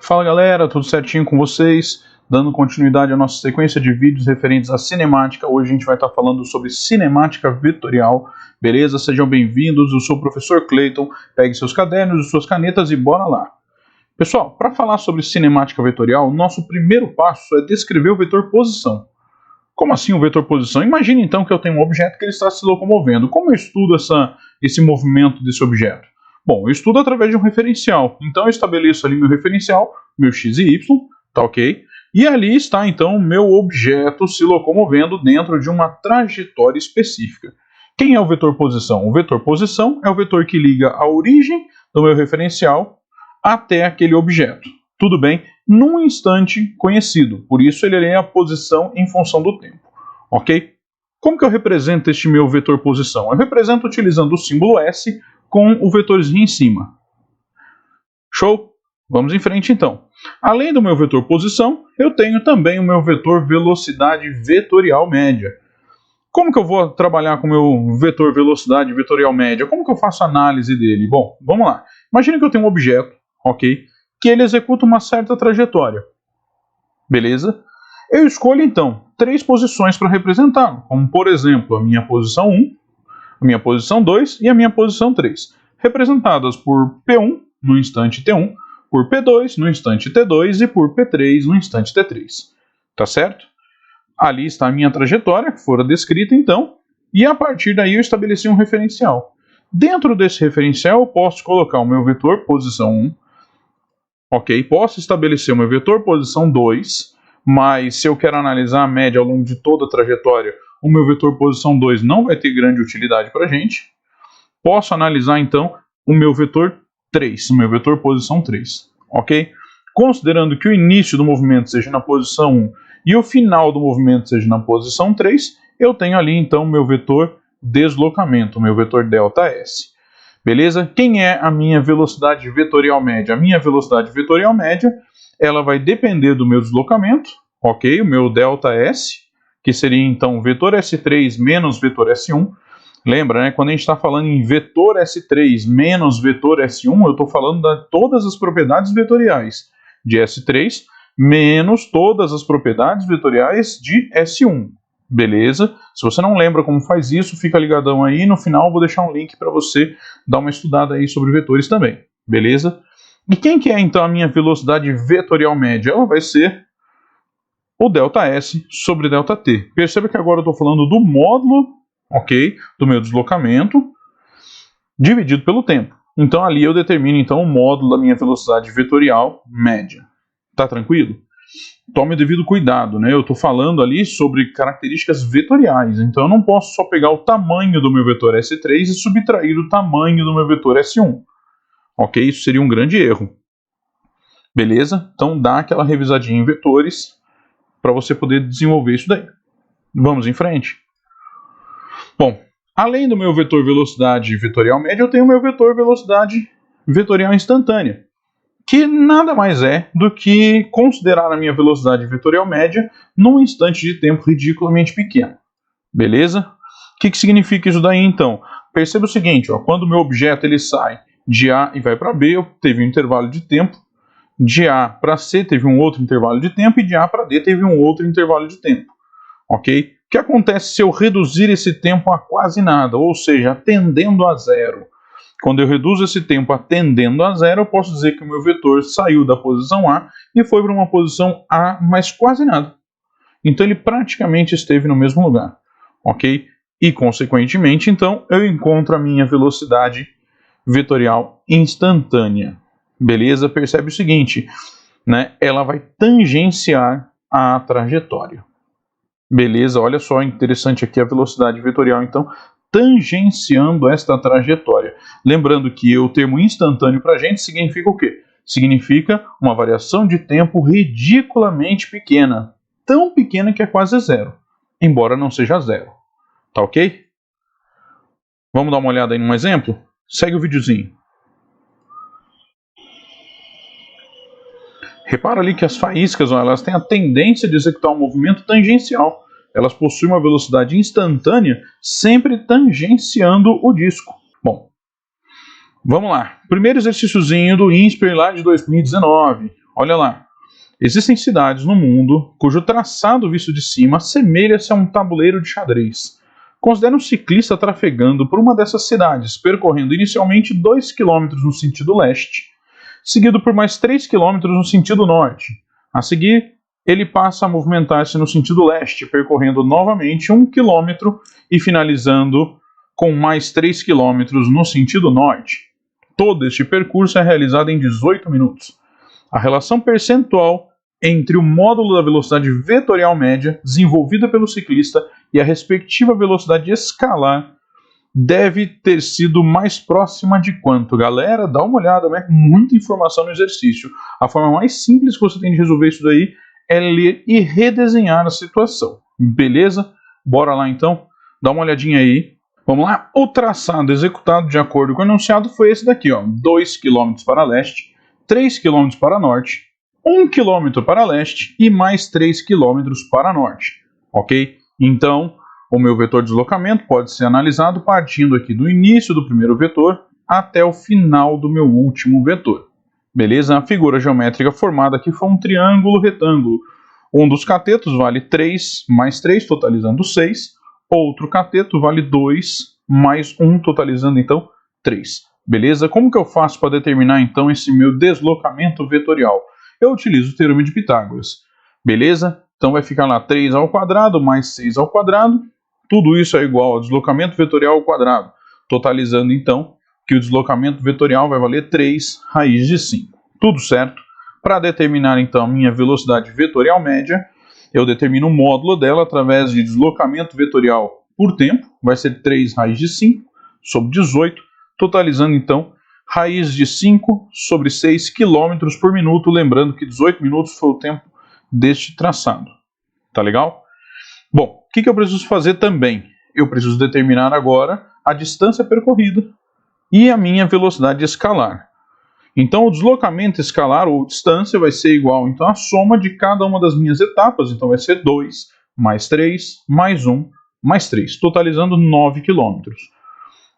Fala galera, tudo certinho com vocês? Dando continuidade à nossa sequência de vídeos referentes à cinemática. Hoje a gente vai estar falando sobre cinemática vetorial, beleza? Sejam bem-vindos, eu sou o professor Clayton. Pegue seus cadernos e suas canetas e bora lá. Pessoal, para falar sobre cinemática vetorial, nosso primeiro passo é descrever o vetor posição. Como assim o vetor posição? Imagine então que eu tenho um objeto que ele está se locomovendo. Como eu estudo esse movimento desse objeto? Bom, eu estudo através de um referencial. Então eu estabeleço ali meu referencial, meu x e y, tá ok? E ali está então o meu objeto se locomovendo dentro de uma trajetória específica. Quem é o vetor posição? O vetor posição é o vetor que liga a origem do meu referencial até aquele objeto. Tudo bem? Num instante conhecido. Por isso ele é a posição em função do tempo. Ok? Como que eu represento este meu vetor posição? Eu represento utilizando o símbolo S com o vetorzinho em cima. Show? Vamos em frente então. Além do meu vetor posição, eu tenho também o meu vetor velocidade vetorial média. Como que eu vou trabalhar com o meu vetor velocidade vetorial média? Como que eu faço a análise dele? Bom, vamos lá. Imagine que eu tenho um objeto, ok? Que ele executa uma certa trajetória. Beleza? Eu escolho então 3 posições para representá-lo, como por exemplo a minha posição 1, a minha posição 2 e a minha posição 3, representadas por P1 no instante T1, por P2 no instante T2 e por P3 no instante T3. Tá certo? Ali está a minha trajetória, que fora descrita então, e a partir daí eu estabeleci um referencial. Dentro desse referencial eu posso colocar o meu vetor posição 1, ok? Posso estabelecer o meu vetor posição 2, mas se eu quero analisar a média ao longo de toda a trajetória, o meu vetor posição 2 não vai ter grande utilidade para a gente. Posso analisar então o meu vetor 3, o meu vetor posição 3, ok? Considerando que o início do movimento seja na posição 1 e o final do movimento seja na posição 3, eu tenho ali então o meu vetor deslocamento, o meu vetor ΔS. Beleza? Quem é a minha velocidade vetorial média? A minha velocidade vetorial média, ela vai depender do meu deslocamento, ok? O meu ΔS, que seria então o vetor S3 menos vetor S1. Lembra, né? Quando a gente está falando em vetor S3 menos vetor S1, eu estou falando de todas as propriedades vetoriais de S3 menos todas as propriedades vetoriais de S1. Beleza? Se você não lembra como faz isso, fica ligadão aí. No final eu vou deixar um link para você dar uma estudada aí sobre vetores também. Beleza? E quem que é então a minha velocidade vetorial média? Ela vai ser o ΔS sobre ΔT. Perceba que agora eu estou falando do módulo, ok, do meu deslocamento, dividido pelo tempo. Então ali eu determino então o módulo da minha velocidade vetorial média. Tá tranquilo? Tome o devido cuidado, né? Eu estou falando ali sobre características vetoriais, então eu não posso só pegar o tamanho do meu vetor S3 e subtrair o tamanho do meu vetor S1. Ok? Isso seria um grande erro. Beleza? Então dá aquela revisadinha em vetores para você poder desenvolver isso daí. Vamos em frente? Bom, além do meu vetor velocidade vetorial média, eu tenho o meu vetor velocidade vetorial instantânea, que nada mais é do que considerar a minha velocidade vetorial média num instante de tempo ridiculamente pequeno. Beleza? O que significa isso daí então? Perceba o seguinte, ó, quando o meu objeto ele sai de A e vai para B, eu teve um intervalo de tempo, de A para C teve um outro intervalo de tempo e de A para D teve um outro intervalo de tempo. Ok? O que acontece se eu reduzir esse tempo a quase nada, ou seja, tendendo a zero? Quando eu reduzo esse tempo tendendo a zero, eu posso dizer que o meu vetor saiu da posição A e foi para uma posição A, mas quase nada. Então ele praticamente esteve no mesmo lugar, ok? E consequentemente, então, eu encontro a minha velocidade vetorial instantânea. Beleza? Percebe o seguinte, né? Ela vai tangenciar a trajetória. Beleza? Olha só, interessante aqui a velocidade vetorial, então, tangenciando esta trajetória. Lembrando que o termo instantâneo para a gente significa o quê? Significa uma variação de tempo ridiculamente pequena. Tão pequena que é quase zero, embora não seja zero. Tá ok? Vamos dar uma olhada aí num exemplo? Segue o videozinho. Repara ali que as faíscas, ó, elas têm a tendência de executar um movimento tangencial. Elas possuem uma velocidade instantânea, sempre tangenciando o disco. Bom, vamos lá. Primeiro exercíciozinho do INSPER lá de 2019. Olha lá. Existem cidades no mundo cujo traçado visto de cima assemelha-se a um tabuleiro de xadrez. Considere um ciclista trafegando por uma dessas cidades, percorrendo inicialmente 2 km no sentido leste, seguido por mais 3 km no sentido norte. A seguir, ele passa a movimentar-se no sentido leste, percorrendo novamente 1 km e finalizando com mais 3 km no sentido norte. Todo este percurso é realizado em 18 minutos. A relação percentual entre o módulo da velocidade vetorial média desenvolvida pelo ciclista e a respectiva velocidade escalar deve ter sido mais próxima de quanto? Galera, dá uma olhada, né? Muita informação no exercício. A forma mais simples que você tem de resolver isso daí é ler e redesenhar a situação. Beleza? Bora lá então? Dá uma olhadinha aí. Vamos lá? O traçado executado de acordo com o enunciado foi esse daqui, ó. 2 km para leste, 3 km para norte, 1 km para leste e mais 3 km para norte. Ok? Então, o meu vetor de deslocamento pode ser analisado partindo aqui do início do primeiro vetor até o final do meu último vetor. Beleza? A figura geométrica formada aqui foi um triângulo retângulo. Um dos catetos vale 3 mais 3, totalizando 6. Outro cateto vale 2 mais 1, totalizando então 3. Beleza? Como que eu faço para determinar então esse meu deslocamento vetorial? Eu utilizo o teorema de Pitágoras. Beleza? Então vai ficar lá 3 ao quadrado mais 6 ao quadrado. Tudo isso é igual ao deslocamento vetorial ao quadrado. Totalizando então que o deslocamento vetorial vai valer 3 raiz de 5. Tudo certo? Para determinar então a minha velocidade vetorial média, eu determino o módulo dela através de deslocamento vetorial por tempo. Vai ser 3 raiz de 5 sobre 18. Totalizando então raiz de 5 sobre 6 km por minuto, lembrando que 18 minutos foi o tempo deste traçado. Tá legal? Bom, o que eu preciso fazer também? Eu preciso determinar agora a distância percorrida e a minha velocidade escalar. Então, o deslocamento escalar ou distância vai ser igual então, à soma de cada uma das minhas etapas. Então, vai ser 2 mais 3 mais 1 mais 3, totalizando 9 km.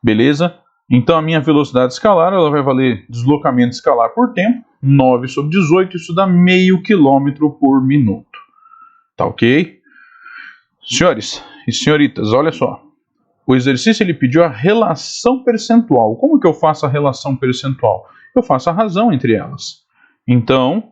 Beleza? Então, a minha velocidade escalar ela vai valer deslocamento escalar por tempo, 9 sobre 18, isso dá meio quilômetro por minuto. Tá ok? Senhores e senhoritas, olha só. O exercício ele pediu a relação percentual. Como que eu faço a relação percentual? Eu faço a razão entre elas. Então,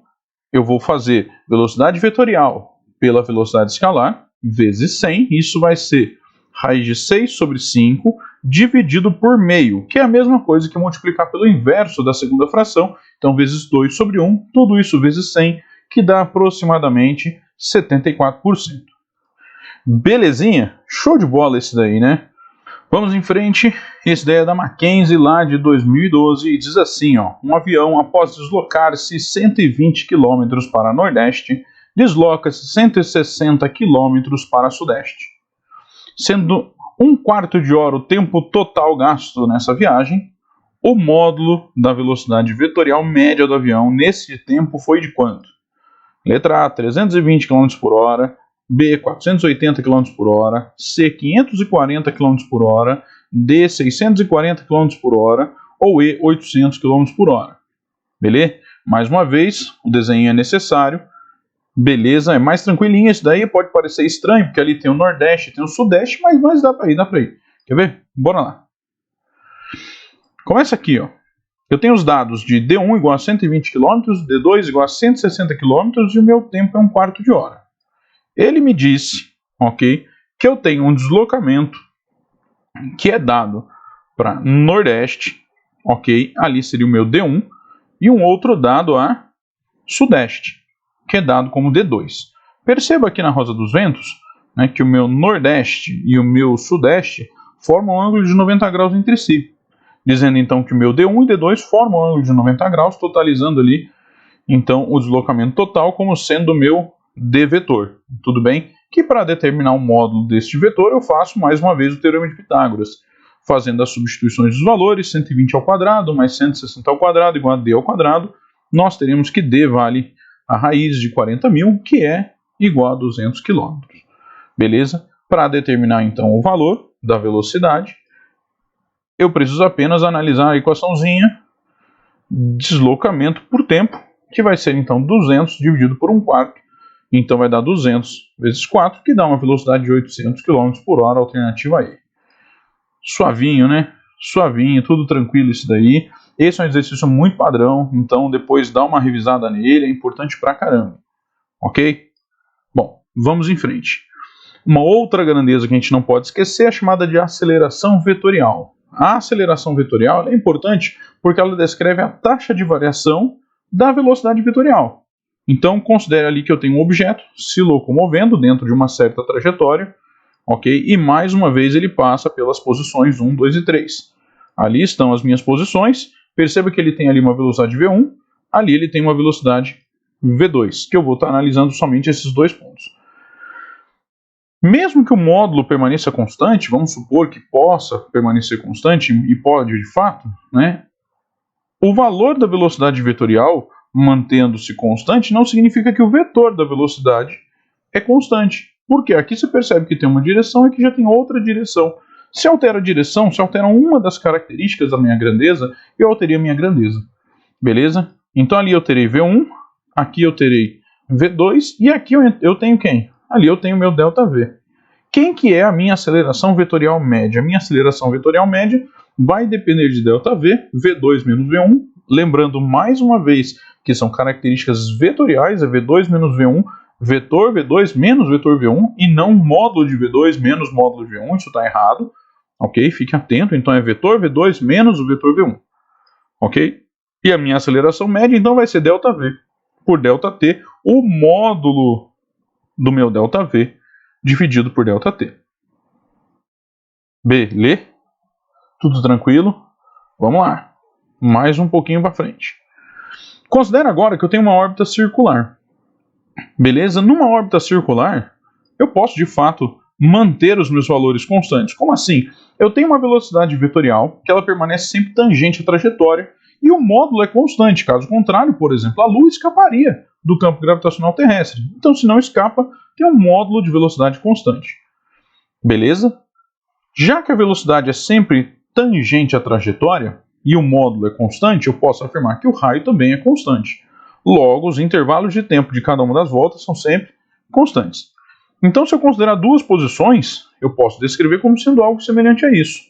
eu vou fazer velocidade vetorial pela velocidade escalar, vezes 100, isso vai ser raiz de 6 sobre 5, dividido por meio, que é a mesma coisa que multiplicar pelo inverso da segunda fração, então vezes 2 sobre 1, tudo isso vezes 100, que dá aproximadamente 74%. Belezinha? Show de bola esse daí, né? Vamos em frente. Esse daí é da Mackenzie lá de 2012 e diz assim, ó: um avião após deslocar-se 120 km para nordeste, desloca-se 160 km para sudeste. Sendo 1/4 de hora o tempo total gasto nessa viagem, o módulo da velocidade vetorial média do avião nesse tempo foi de quanto? Letra A, 320 km por hora, B, 480 km por hora, C, 540 km por hora, D, 640 km por hora ou E, 800 km por hora. Beleza? Mais uma vez, o desenho é necessário. Beleza, é mais tranquilinho. Esse daí pode parecer estranho, porque ali tem o Nordeste, tem o Sudeste, mas dá pra ir. Quer ver? Bora lá. Começa aqui, ó. Eu tenho os dados de D1 igual a 120 km, D2 igual a 160 km e o meu tempo é 1/4 de hora. Ele me disse, ok, que eu tenho um deslocamento que é dado para Nordeste, ok, ali seria o meu D1, e um outro dado a Sudeste, que é dado como D2. Perceba aqui na rosa dos ventos, né, que o meu Nordeste e o meu Sudeste formam um ângulo de 90 graus entre si, dizendo então que o meu D1 e D2 formam um ângulo de 90 graus, totalizando ali então o deslocamento total como sendo o meu D vetor. Tudo bem? Que para determinar o módulo deste vetor eu faço mais uma vez o teorema de Pitágoras, fazendo as substituições dos valores, 120 ao quadrado mais 160 ao quadrado igual a D ao quadrado, nós teremos que D vale a raiz de 40.000, que é igual a 200 km. Beleza? Para determinar então o valor da velocidade, eu preciso apenas analisar a equaçãozinha deslocamento por tempo, que vai ser então 200 dividido por 1/4. Então vai dar 200 vezes 4, que dá uma velocidade de 800 km por hora, alternativa E. Suavinho, né? Suavinho, tudo tranquilo isso daí. Esse é um exercício muito padrão, então depois dá uma revisada nele, é importante pra caramba. Ok? Bom, vamos em frente. Uma outra grandeza que a gente não pode esquecer é a chamada de aceleração vetorial. A aceleração vetorial é importante porque ela descreve a taxa de variação da velocidade vetorial. Então, considere ali que eu tenho um objeto se locomovendo dentro de uma certa trajetória, ok? E mais uma vez ele passa pelas posições 1, 2 e 3. Ali estão as minhas posições. Perceba que ele tem ali uma velocidade V1, ali ele tem uma velocidade V2, que eu vou estar analisando somente esses dois pontos. Mesmo que o módulo permaneça constante, vamos supor que possa permanecer constante, e pode de fato, né? O valor da velocidade vetorial, mantendo-se constante, não significa que o vetor da velocidade é constante. Porque aqui você percebe que tem uma direção e que já tem outra direção. Se altera a direção, se altera uma das características da minha grandeza, eu alterei a minha grandeza. Beleza? Então ali eu terei V1, aqui eu terei V2 e aqui eu tenho quem? Ali eu tenho meu ΔV. Quem que é a minha aceleração vetorial média? A minha aceleração vetorial média vai depender de ΔV, V2 menos V1. Lembrando mais uma vez que são características vetoriais, é V2 menos V1, vetor V2 menos vetor V1 e não módulo de V2 menos módulo de V1, isso está errado. Ok? Fique atento, então é vetor V2 menos o vetor V1. Ok? E a minha aceleração média então vai ser ΔV por ΔT, o módulo do meu ΔV dividido por ΔT. Beleza? Tudo tranquilo? Vamos lá. Mais um pouquinho para frente. Considera agora que eu tenho uma órbita circular. Beleza? Numa órbita circular, eu posso de fato manter os meus valores constantes. Como assim? Eu tenho uma velocidade vetorial que ela permanece sempre tangente à trajetória e o módulo é constante. Caso contrário, por exemplo, a luz escaparia do campo gravitacional terrestre. Então, se não escapa, tem um módulo de velocidade constante. Beleza? Já que a velocidade é sempre tangente à trajetória e o módulo é constante, eu posso afirmar que o raio também é constante. Logo, os intervalos de tempo de cada uma das voltas são sempre constantes. Então, se eu considerar duas posições, eu posso descrever como sendo algo semelhante a isso.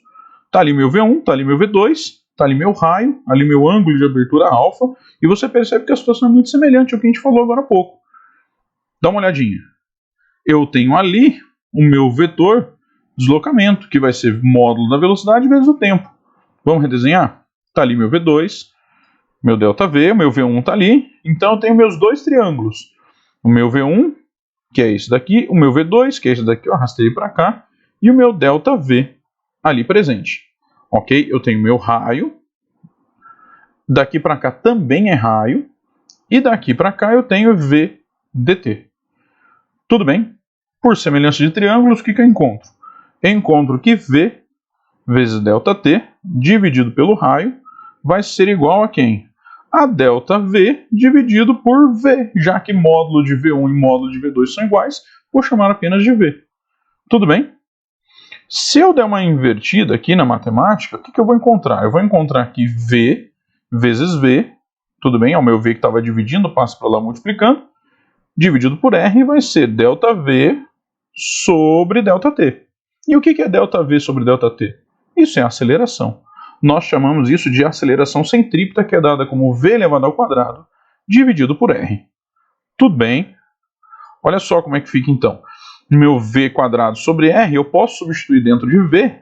Está ali meu V1, está ali meu V2, está ali meu raio, ali meu ângulo de abertura alfa, e você percebe que a situação é muito semelhante ao que a gente falou agora há pouco. Dá uma olhadinha. Eu tenho ali o meu vetor deslocamento, que vai ser módulo da velocidade vezes o tempo. Vamos redesenhar? Está ali meu V2, meu ΔV, o meu V1 está ali, então eu tenho meus dois triângulos. O meu V1, que é esse daqui, o meu V2, que é esse daqui, eu arrastei para cá, e o meu ΔV ali presente. Ok? Eu tenho meu raio, daqui para cá também é raio, e daqui para cá eu tenho VDT. Tudo bem? Por semelhança de triângulos, o que eu encontro? Eu encontro que V vezes ΔT dividido pelo raio vai ser igual a quem? A ΔV dividido por V, já que módulo de V1 e módulo de V2 são iguais, vou chamar apenas de V. Tudo bem? Se eu der uma invertida aqui na matemática, o que eu vou encontrar? Eu vou encontrar que V vezes V, tudo bem? É o meu V que estava dividindo, passo para lá multiplicando, dividido por R vai ser ΔV sobre ΔT. E o que é ΔV sobre ΔT? Isso é aceleração. Nós chamamos isso de aceleração centrípeta, que é dada como V elevado ao quadrado, dividido por R. Tudo bem? Olha só como é que fica então. Meu V quadrado sobre R, eu posso substituir dentro de V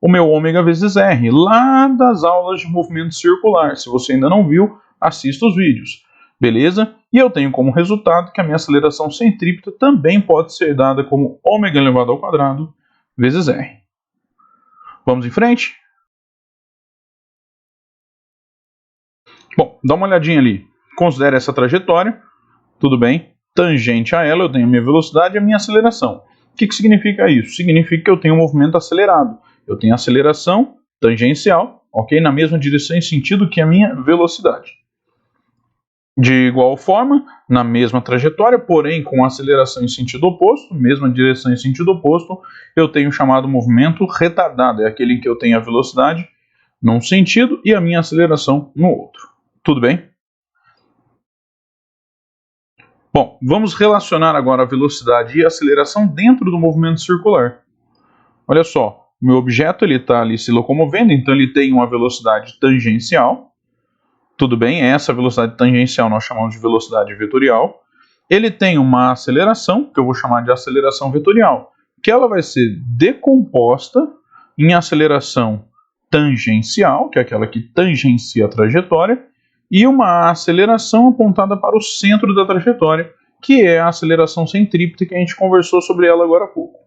o meu ômega vezes R, lá das aulas de movimento circular. Se você ainda não viu, assista os vídeos. Beleza? E eu tenho como resultado que a minha aceleração centrípeta também pode ser dada como ômega elevado ao quadrado vezes R. Vamos em frente? Bom, dá uma olhadinha ali. Considere essa trajetória. Tudo bem? Tangente a ela, eu tenho a minha velocidade e a minha aceleração. O que significa isso? Significa que eu tenho um movimento acelerado. Eu tenho aceleração tangencial, ok? Na mesma direção e sentido que a minha velocidade. De igual forma, na mesma trajetória, porém com aceleração em sentido oposto, mesma direção em sentido oposto, eu tenho o chamado movimento retardado. É aquele em que eu tenho a velocidade num sentido e a minha aceleração no outro. Tudo bem? Bom, vamos relacionar agora a velocidade e a aceleração dentro do movimento circular. Olha só, o meu objeto está ali se locomovendo, então ele tem uma velocidade tangencial. Tudo bem, essa velocidade tangencial nós chamamos de velocidade vetorial. Ele tem uma aceleração, que eu vou chamar de aceleração vetorial, que ela vai ser decomposta em aceleração tangencial, que é aquela que tangencia a trajetória, e uma aceleração apontada para o centro da trajetória, que é a aceleração centrípeta, que a gente conversou sobre ela agora há pouco.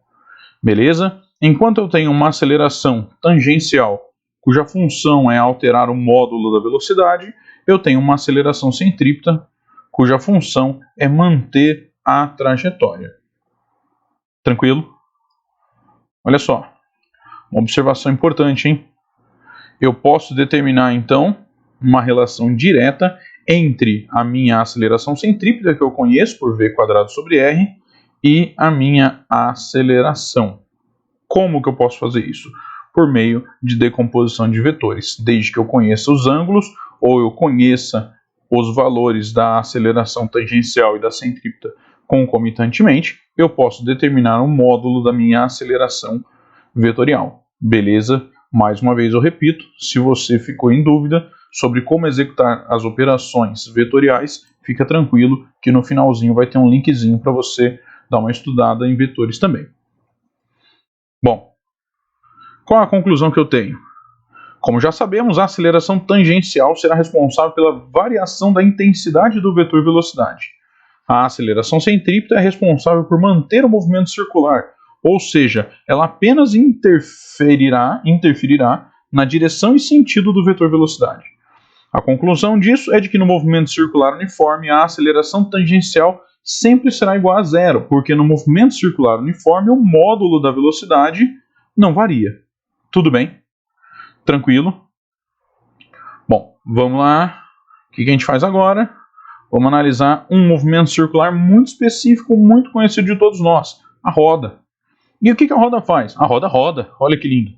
Beleza? Enquanto eu tenho uma aceleração tangencial, cuja função é alterar o módulo da velocidade, eu tenho uma aceleração centrípeta, cuja função é manter a trajetória. Tranquilo? Olha só, uma observação importante, hein? Eu posso determinar, então, uma relação direta entre a minha aceleração centrípeta, que eu conheço por v²/r, e a minha aceleração. Como que eu posso fazer isso? Por meio de decomposição de vetores. Desde que eu conheça os ângulos, ou eu conheça os valores da aceleração tangencial e da centrípeta concomitantemente, eu posso determinar um módulo da minha aceleração vetorial. Beleza? Mais uma vez eu repito, se você ficou em dúvida sobre como executar as operações vetoriais, fica tranquilo que no finalzinho vai ter um linkzinho para você dar uma estudada em vetores também. Bom, qual a conclusão que eu tenho? Como já sabemos, a aceleração tangencial será responsável pela variação da intensidade do vetor velocidade. A aceleração centrípeta é responsável por manter o movimento circular, ou seja, ela apenas interferirá na direção e sentido do vetor velocidade. A conclusão disso é de que no movimento circular uniforme a aceleração tangencial sempre será igual a zero, porque no movimento circular uniforme o módulo da velocidade não varia. Tudo bem? Tranquilo? Bom, vamos lá. O que a gente faz agora? Vamos analisar um movimento circular muito específico, muito conhecido de todos nós, a roda. E o que a roda faz? A roda roda, olha que lindo.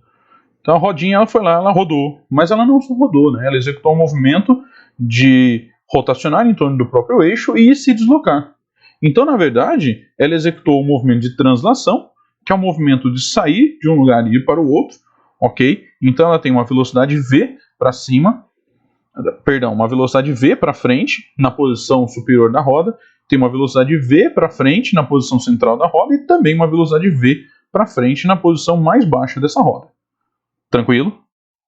Então a rodinha ela foi lá, ela rodou, mas ela não só rodou, né? Ela executou um movimento de rotacionar em torno do próprio eixo e se deslocar. Então, na verdade, ela executou o movimento de translação, que é o movimento de sair de um lugar e ir para o outro, ok? Então ela tem uma velocidade v para cima, uma velocidade v para frente na posição superior da roda, tem uma velocidade v para frente na posição central da roda e também uma velocidade v para frente na posição mais baixa dessa roda. Tranquilo?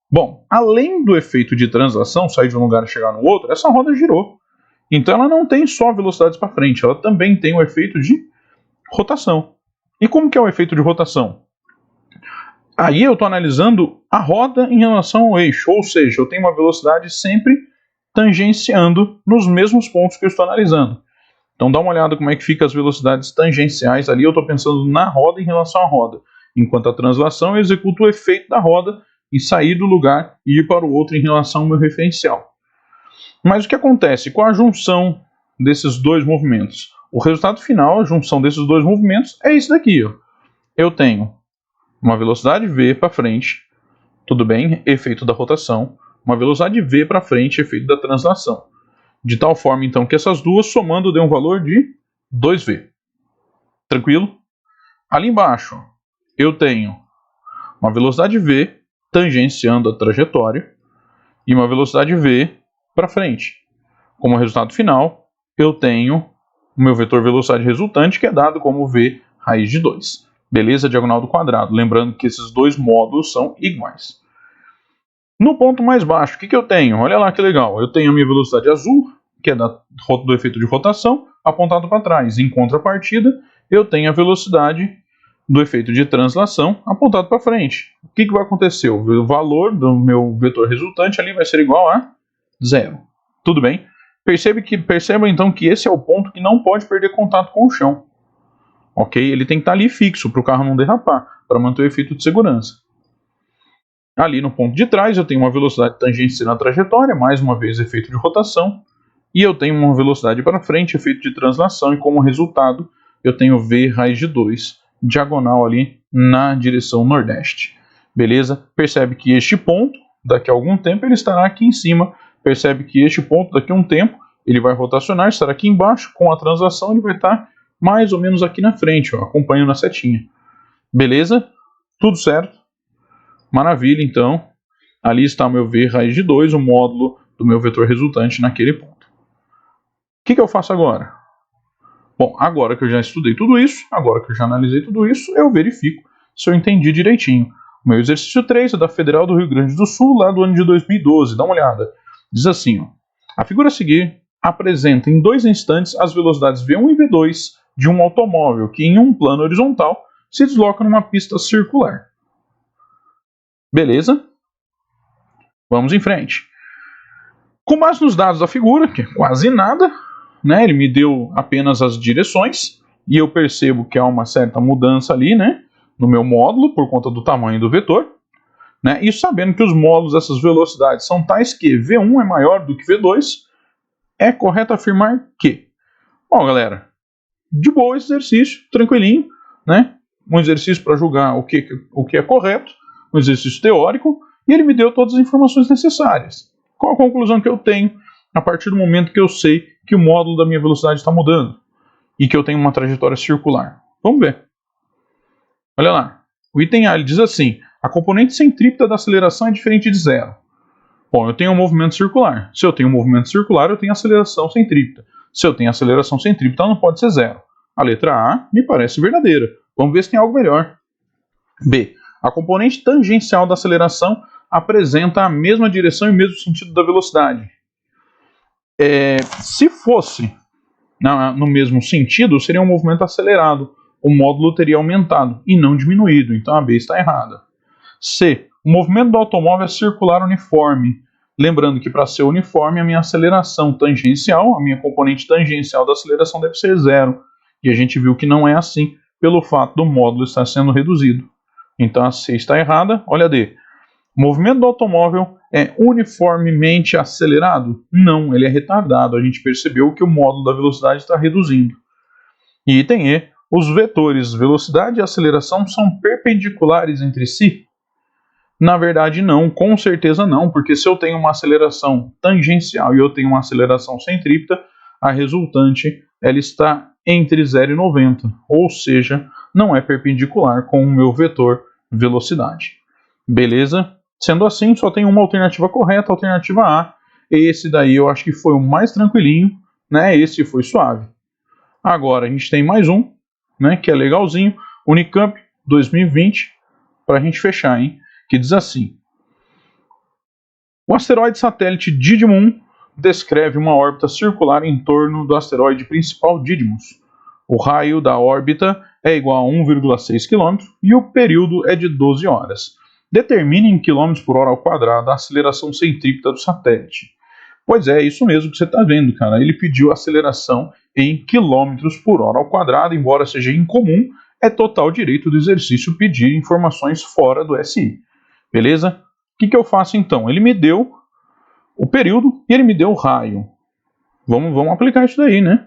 Bom, além do efeito de translação, sair de um lugar e chegar no outro, essa roda girou. Então ela não tem só velocidades para frente, ela também tem o efeito de rotação. E como que é o efeito de rotação? Aí eu estou analisando a roda em relação ao eixo, ou seja, eu tenho uma velocidade sempre tangenciando nos mesmos pontos que eu estou analisando. Então dá uma olhada como é que fica as velocidades tangenciais ali, eu estou pensando na roda em relação à roda. Enquanto a translação eu executo o efeito da roda e sair do lugar e ir para o outro em relação ao meu referencial. Mas o que acontece com a junção desses dois movimentos? O resultado final, a junção desses dois movimentos, é isso daqui. Ó. Eu tenho uma velocidade v para frente, tudo bem, efeito da rotação, uma velocidade v para frente, efeito da translação. De tal forma, então, que essas duas somando dê um valor de 2v. Tranquilo? Ali embaixo, eu tenho uma velocidade v tangenciando a trajetória e uma velocidade v para frente. Como resultado final, eu tenho o meu vetor velocidade resultante, que é dado como v raiz de 2. Beleza? Diagonal do quadrado. Lembrando que esses dois módulos são iguais. No ponto mais baixo, o que eu tenho? Olha lá que legal. Eu tenho a minha velocidade azul, que é do efeito de rotação, apontado para trás. Em contrapartida, eu tenho a velocidade do efeito de translação apontado para frente. O que vai acontecer? O valor do meu vetor resultante ali vai ser igual a 0. Tudo bem? Perceba então que esse é o ponto que não pode perder contato com o chão. Ok? Ele tem que estar ali fixo para o carro não derrapar, para manter o efeito de segurança. Ali no ponto de trás eu tenho uma velocidade tangente na trajetória, mais uma vez efeito de rotação, e eu tenho uma velocidade para frente, efeito de translação, e como resultado eu tenho v raiz de 2, diagonal ali na direção nordeste. Beleza? Percebe que este ponto, daqui a algum tempo, ele estará aqui em cima. Percebe que este ponto, daqui a um tempo, ele vai rotacionar, estar aqui embaixo, com a translação ele vai estar mais ou menos aqui na frente, ó, acompanhando a setinha. Beleza? Tudo certo? Maravilha, então. Ali está o meu v raiz de 2, o módulo do meu vetor resultante naquele ponto. O que eu faço agora? Bom, agora que eu já estudei tudo isso, agora que eu já analisei tudo isso, eu verifico se eu entendi direitinho. O meu exercício 3 é da Federal do Rio Grande do Sul, lá do ano de 2012. Dá uma olhada. Diz assim, ó. A figura a seguir apresenta em dois instantes as velocidades V1 e V2 de um automóvel que em um plano horizontal se desloca numa pista circular. Beleza? Vamos em frente. Com base nos dados da figura, que é quase nada, né, ele me deu apenas as direções, e eu percebo que há uma certa mudança ali, né, no meu módulo, por conta do tamanho do vetor, né, e sabendo que os módulos dessas velocidades são tais que V1 é maior do que V2, é correto afirmar que... Bom, galera, de boa esse exercício, tranquilinho, né, um exercício para julgar o que é correto, um exercício teórico, e ele me deu todas as informações necessárias. Qual a conclusão que eu tenho a partir do momento que eu sei que o módulo da minha velocidade está mudando e que eu tenho uma trajetória circular? Vamos ver. Olha lá. O item A ele diz assim: a componente centrípeta da aceleração é diferente de zero. Bom, eu tenho um movimento circular. Se eu tenho um movimento circular, eu tenho aceleração centrípeta. Se eu tenho aceleração centrípeta, ela não pode ser zero. A letra A me parece verdadeira. Vamos ver se tem algo melhor. B. A componente tangencial da aceleração apresenta a mesma direção e o mesmo sentido da velocidade. Se fosse no mesmo sentido, seria um movimento acelerado. O módulo teria aumentado e não diminuído, então a B está errada. C. O movimento do automóvel é circular uniforme. Lembrando que para ser uniforme, a minha aceleração tangencial, a minha componente tangencial da aceleração deve ser zero. E a gente viu que não é assim, pelo fato do módulo estar sendo reduzido. Então a C está errada. Olha a D. O movimento do automóvel é uniformemente acelerado? Não, ele é retardado. A gente percebeu que o módulo da velocidade está reduzindo. E item E. Os vetores velocidade e aceleração são perpendiculares entre si? Na verdade não, com certeza não, porque se eu tenho uma aceleração tangencial e eu tenho uma aceleração centrípeta, a resultante ela está entre 0 e 90, ou seja, não é perpendicular com o meu vetor velocidade. Beleza? Sendo assim, só tem uma alternativa correta, a alternativa A. Esse daí eu acho que foi o mais tranquilinho, né? Esse foi suave. Agora a gente tem mais um, né, que é legalzinho, Unicamp 2020, para a gente fechar, hein? Que diz assim: o asteroide satélite Didymos descreve uma órbita circular em torno do asteroide principal Didymos. O raio da órbita é igual a 1,6 km e o período é de 12 horas. Determine em km por hora ao quadrado a aceleração centrípeta do satélite. Pois é isso mesmo que você está vendo, cara. Ele pediu aceleração em km por hora ao quadrado, embora seja incomum, é total direito do exercício pedir informações fora do SI. Beleza? O que eu faço então? Ele me deu o período e ele me deu o raio. Vamos aplicar isso daí, né?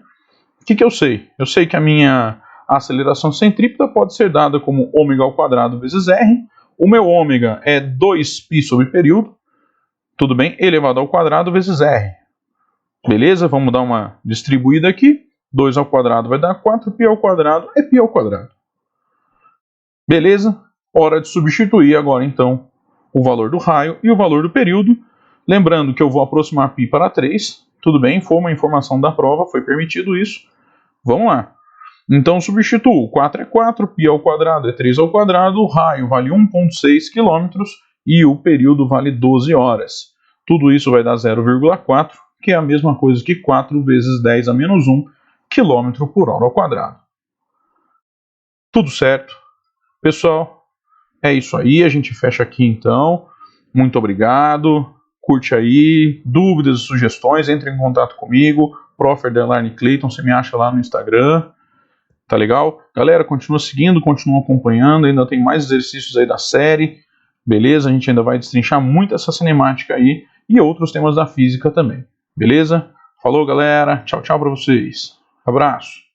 O que eu sei? Eu sei que a minha aceleração centrípeta pode ser dada como ômega ao quadrado vezes R. O meu ômega é 2π sobre período. Tudo bem? Elevado ao quadrado vezes R. Beleza? Vamos dar uma distribuída aqui. 2 ao quadrado vai dar 4, π ao quadrado é π ao quadrado. Beleza? Hora de substituir agora, então, o valor do raio e o valor do período. Lembrando que eu vou aproximar π para 3. Tudo bem? Foi uma informação da prova, foi permitido isso. Vamos lá. Então, substituo. 4 é 4, π ao quadrado é 3 ao quadrado, o raio vale 1,6 km e o período vale 12 horas. Tudo isso vai dar 0,4, que é a mesma coisa que 4 vezes 10 a menos 1 km por hora ao quadrado. Tudo certo? Pessoal, é isso aí. A gente fecha aqui então. Muito obrigado. Curte aí. Dúvidas, sugestões, entre em contato comigo. Prof_Clayton, você me acha lá no Instagram. Tá legal? Galera, continua seguindo, continua acompanhando. Ainda tem mais exercícios aí da série. Beleza? A gente ainda vai destrinchar muito essa cinemática aí e outros temas da física também. Beleza? Falou, galera. Tchau, tchau pra vocês. Abraço.